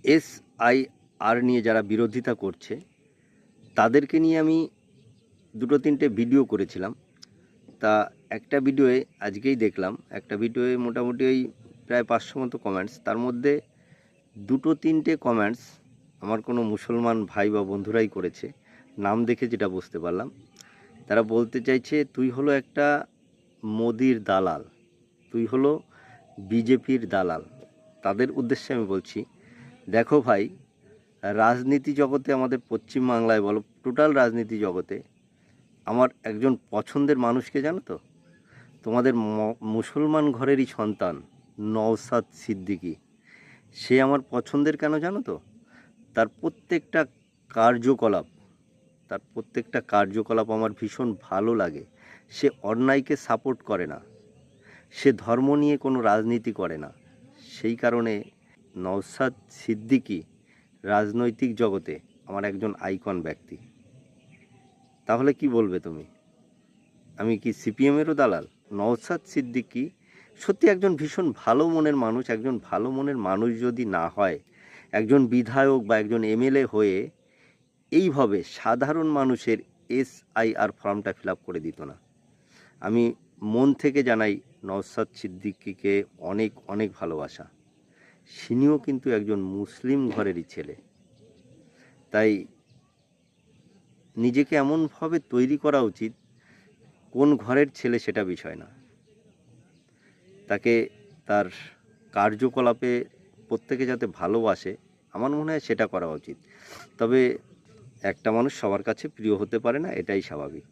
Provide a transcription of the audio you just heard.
SIR নিয়ে যারা বিরোধিতা করছে তাদেরকে নিয়ে আমি দুটো তিনটে ভিডিও করেছিলাম। তা একটা ভিডিওয়ে আজকেই দেখলাম, একটা ভিডিওয়ে মোটামুটি ওই প্রায় 500 মতো কমেন্টস। তার মধ্যে দুটো তিনটে কমেন্টস আমার কোনো মুসলমান ভাই বা বন্ধুরাই করেছে, নাম দেখে যেটা বুঝতে পারলাম। তারা বলতে চাইছে তুই হলো একটা মোদির দালাল, তুই হলো বিজেপির দালাল। তাদের উদ্দেশ্যে আমি বলছি, দেখো ভাই, রাজনীতি জগতে, আমাদের পশ্চিমবাংলায় বলো, টোটাল রাজনীতি জগতে আমার একজন পছন্দের মানুষকে জানো তো? তোমাদের মুসলমান ঘরেরই সন্তান নওশাদ সিদ্দিকী। সে আমার পছন্দের কেন জানো তো? তার প্রত্যেকটা কার্যকলাপ, আমার ভীষণ ভালো লাগে। সে অন্যায়কে সাপোর্ট করে না, সে ধর্ম নিয়ে কোনো রাজনীতি করে না। সেই কারণে নওশাদ সিদ্দিকী রাজনৈতিক জগতে আমার একজন আইকন ব্যক্তি। তাহলে কি বলবে তুমি? আমি কি সিপিএমেরও দালাল? নওশাদ সিদ্দিকী সত্যি একজন ভীষণ ভালো মনের মানুষ। একজন ভালো মনের মানুষ যদি না হয়, একজন বিধায়ক বা একজন এমএলএ হয়ে এইভাবে সাধারণ মানুষের SIR ফর্মটা ফিল আপ করে দিত না। আমি মন থেকে জানাই নওশাদ সিদ্দিকীকে অনেক অনেক ভালোবাসা। সিনিও কিন্তু একজন মুসলিম ঘরেরই ছেলে। তাই নিজেকে এমনভাবে তৈরি করা উচিত, কোন ঘরের ছেলে সেটা বিষয় না, তাকে তার কার্যকলাপে প্রত্যেকে যাতে ভালোবাসে, আমার মনে হয় সেটা করা উচিত। তবে একটা মানুষ সবার কাছে প্রিয় হতে পারে না, এটাই স্বাভাবিক।